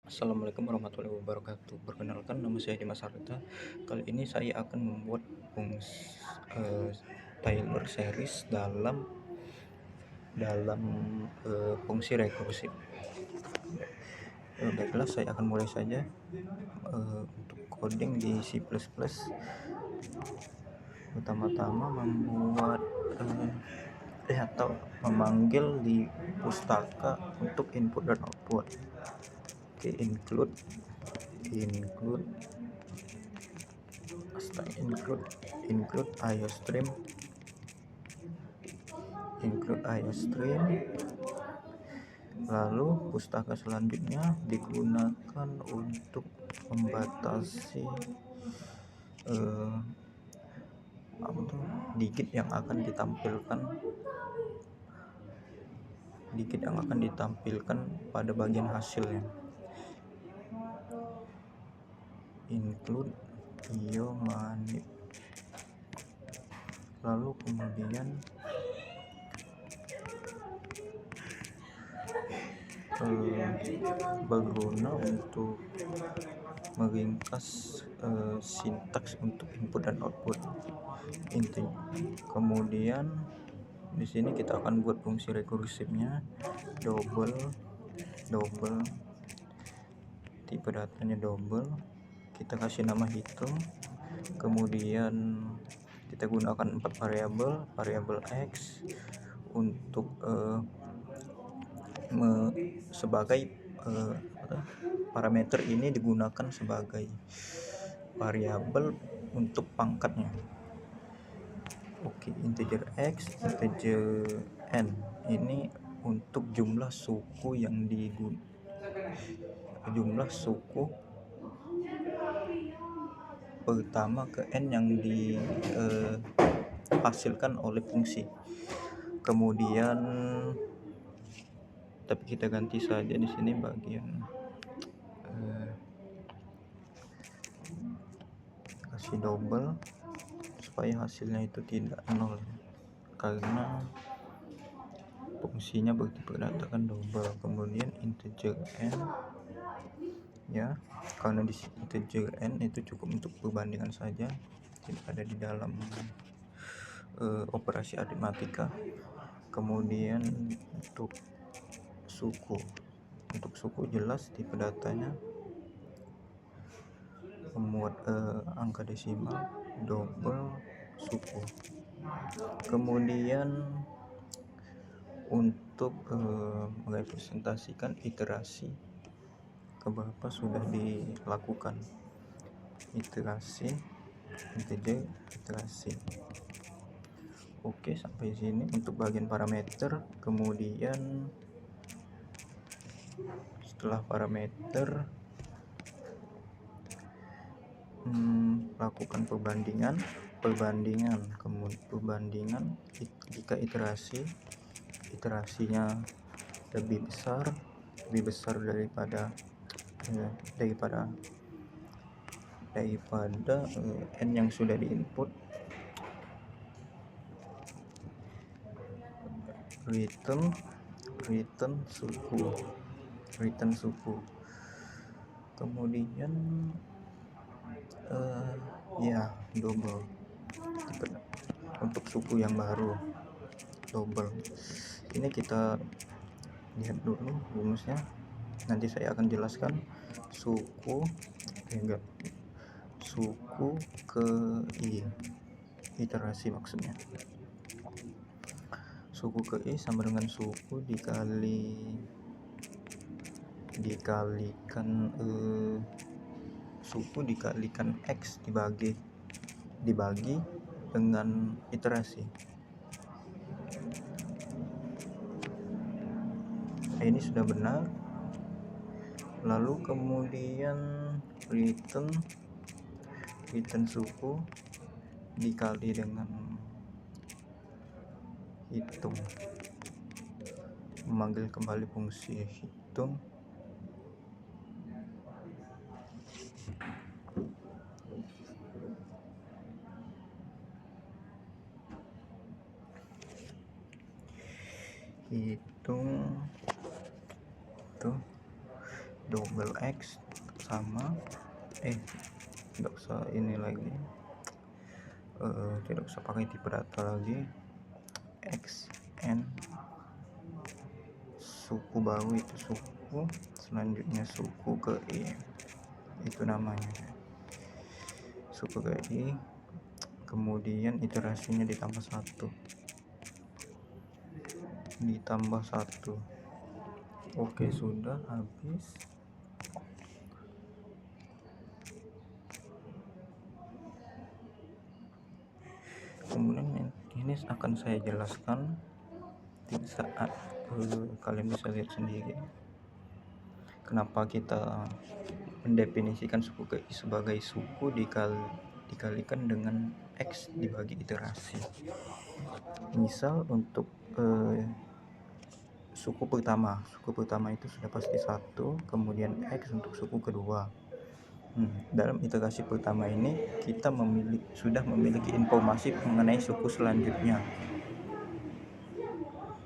Assalamualaikum warahmatullahi wabarakatuh. Perkenalkan, nama saya Dimas Harita. Kali ini saya akan membuat Taylor series dalam fungsi rekursif. Baiklah, saya akan mulai saja. Untuk coding di C++, pertama-tama membuat atau memanggil di pustaka untuk input dan output. Oke, include include IOStream. Lalu pustaka selanjutnya digunakan untuk membatasi digit yang akan ditampilkan pada bagian hasilnya. Include io manip. Lalu kemudian berguna untuk meringkas sintaks untuk input dan output intinya. Kemudian di sini kita akan buat fungsi rekursifnya, double, tipe datanya double, kita kasih nama hitung, kemudian kita gunakan 4 variabel x untuk sebagai parameter ini digunakan sebagai variabel untuk pangkatnya. Oke, integer x, integer n ini untuk jumlah suku pertama ke n yang dihasilkan oleh fungsi. Kemudian tapi kita ganti saja di sini bagian kasih double supaya hasilnya itu tidak nol, karena fungsinya berdasarkan double. Kemudian integer n, ya, karena di integer n itu cukup untuk perbandingan saja, tidak ada di dalam operasi aritmatika. Kemudian untuk suku jelas tipe datanya memuat angka desimal, double, suku. Kemudian untuk merepresentasikan iterasi keberapa sudah dilakukan, iterasi. Oke, sampai sini untuk bagian parameter. Kemudian setelah parameter lakukan perbandingan, kemudian jika iterasinya lebih besar daripada n yang sudah diinput, return suku. Kemudian double untuk suku yang baru, double. Ini kita lihat dulu rumusnya, nanti saya akan jelaskan. Suku ke i, iterasi maksudnya. Suku ke i sama dengan suku dikalikan x dibagi dengan iterasi. Ini sudah benar. Lalu kemudian return suku dikali dengan hitung, memanggil kembali fungsi hitung. Hitung itu double X sama tidak usah ini lagi, tidak usah pakai tipe data lagi, X N suku baru itu suku, selanjutnya suku ke I, itu namanya suku ke I, kemudian iterasinya ditambah satu. Oke, sudah habis. Kemudian ini akan saya jelaskan di saat kalian bisa lihat sendiri kenapa kita mendefinisikan suku ke I sebagai suku dikalikan dengan X dibagi iterasi. Misal untuk suku pertama itu sudah pasti 1, kemudian X untuk suku kedua. Dalam iterasi pertama ini kita sudah memiliki informasi mengenai suku selanjutnya,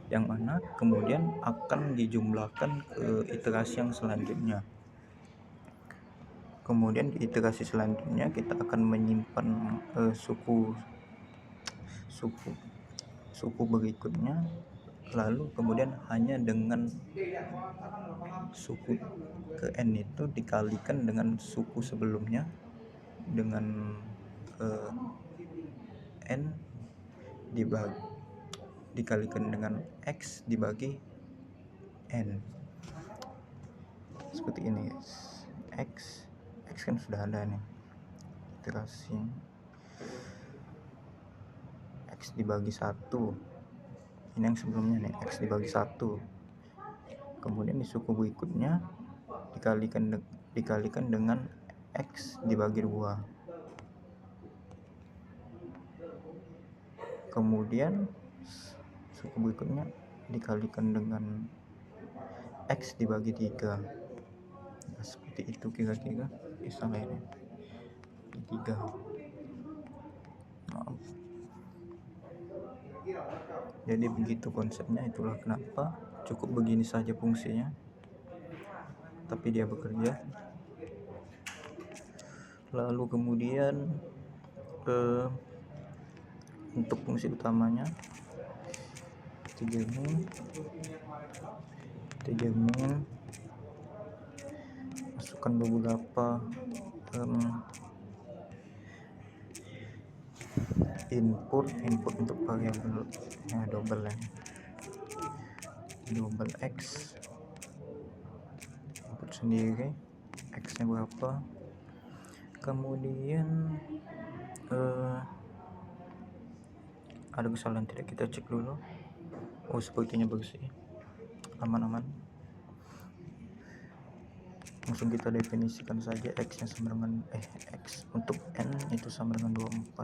yang mana kemudian akan dijumlahkan ke iterasi yang selanjutnya. Kemudian di iterasi selanjutnya kita akan menyimpan suku berikutnya, lalu kemudian hanya dengan suku ke N itu dikalikan dengan suku sebelumnya dengan N dikalikan dengan X dibagi N, seperti ini guys. X kan sudah ada nih, iterasi X dibagi 1, ini yang sebelumnya nih, X dibagi 1, kemudian di suku berikutnya dikalikan dengan X dibagi 2, kemudian suku berikutnya dikalikan dengan X dibagi 3. Nah, seperti itu kira-kira misalnya ini 3. Jadi begitu konsepnya, itulah kenapa cukup begini saja fungsinya tapi dia bekerja. Lalu kemudian untuk fungsi utamanya dijamin masukkan beberapa input untuk variabel double X, input sendiri X nya berapa, kemudian ada kesalahan tidak, kita cek dulu. Sepertinya bersih, aman. Langsung kita definisikan saja X nya sama dengan X untuk N itu sama dengan 24.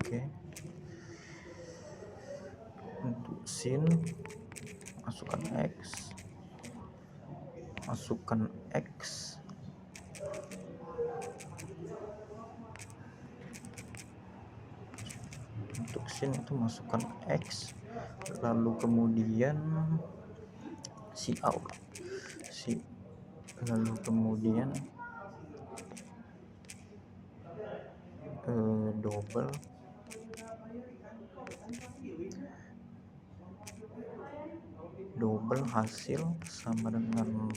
Oke. Untuk sin masukkan X, untuk sin itu masukkan X, lalu kemudian lalu kemudian double hasil sama dengan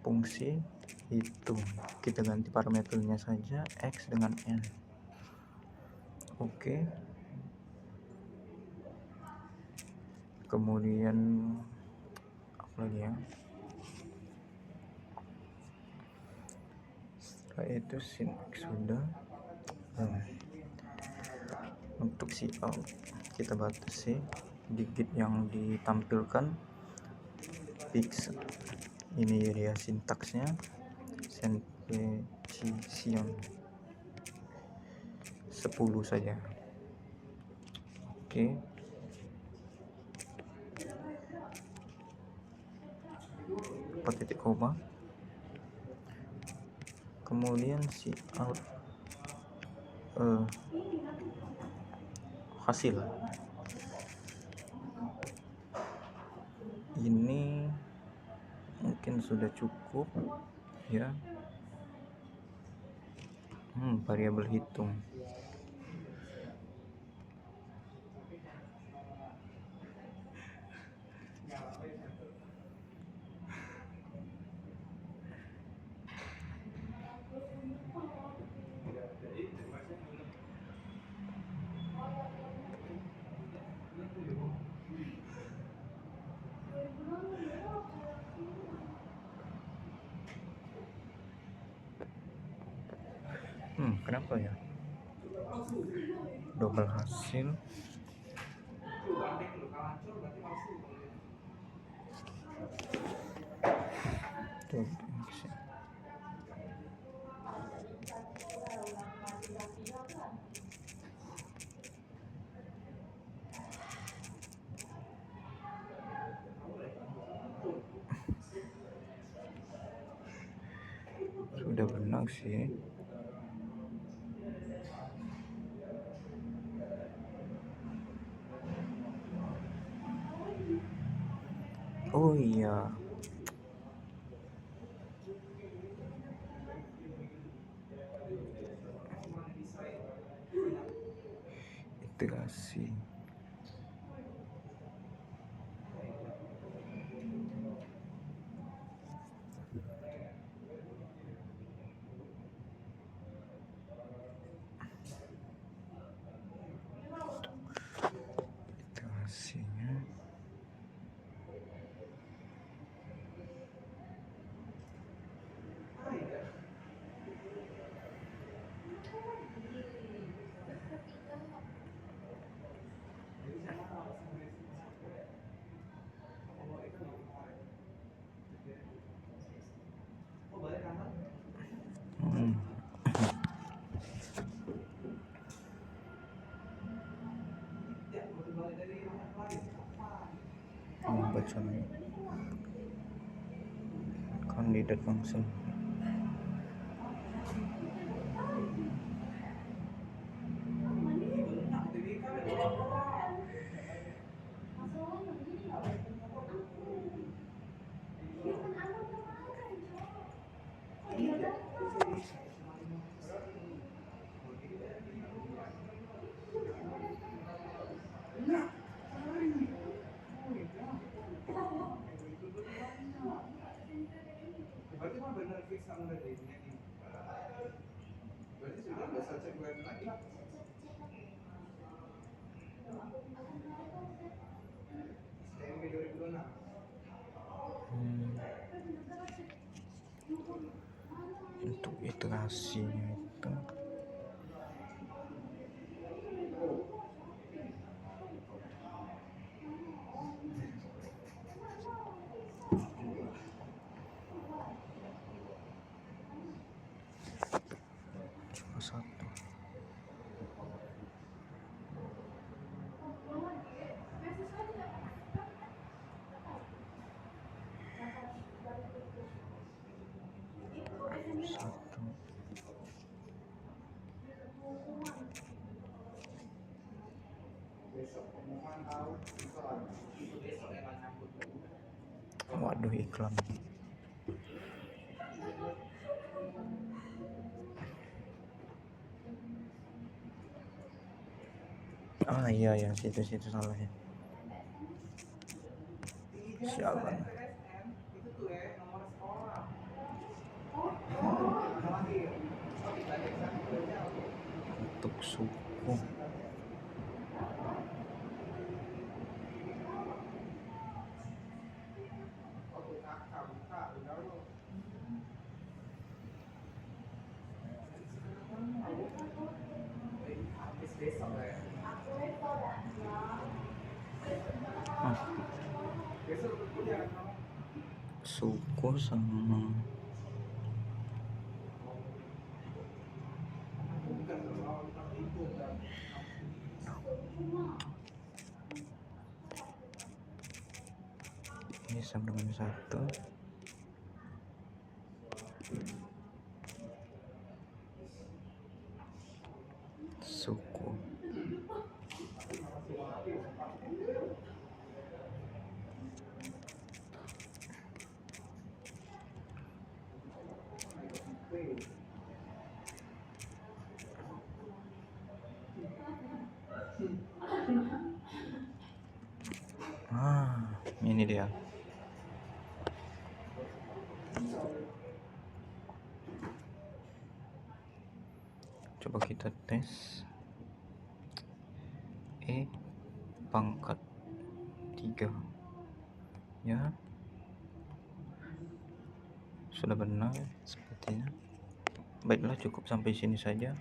fungsi itu, kita ganti parameternya saja X dengan N. Oke. Kemudian apa lagi ya, setelah itu sin X sudah. Untuk out kita batasi digit yang ditampilkan fix, ini dia sintaksnya, precision 10 saja. Oke. Titik koma, kemudian out hasil ini mungkin sudah cukup ya. Variabel hitung. Kenapa ya double hasil? Tuh, sudah benar sih. Oh iya, integrasi. Integrasinya membaca kandidat langsung. Untuk iterasinya itu cuma satu. Waduh, iklan. Iya ya, situ salah ya. Sialan. Untuk suku suku sama ini sama dengan satu. Suku Ini dia. Coba kita tes. Pangkat 3 ya, sudah benar sepertinya. Baiklah, cukup sampai sini saja.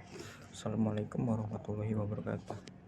Assalamualaikum warahmatullahi wabarakatuh.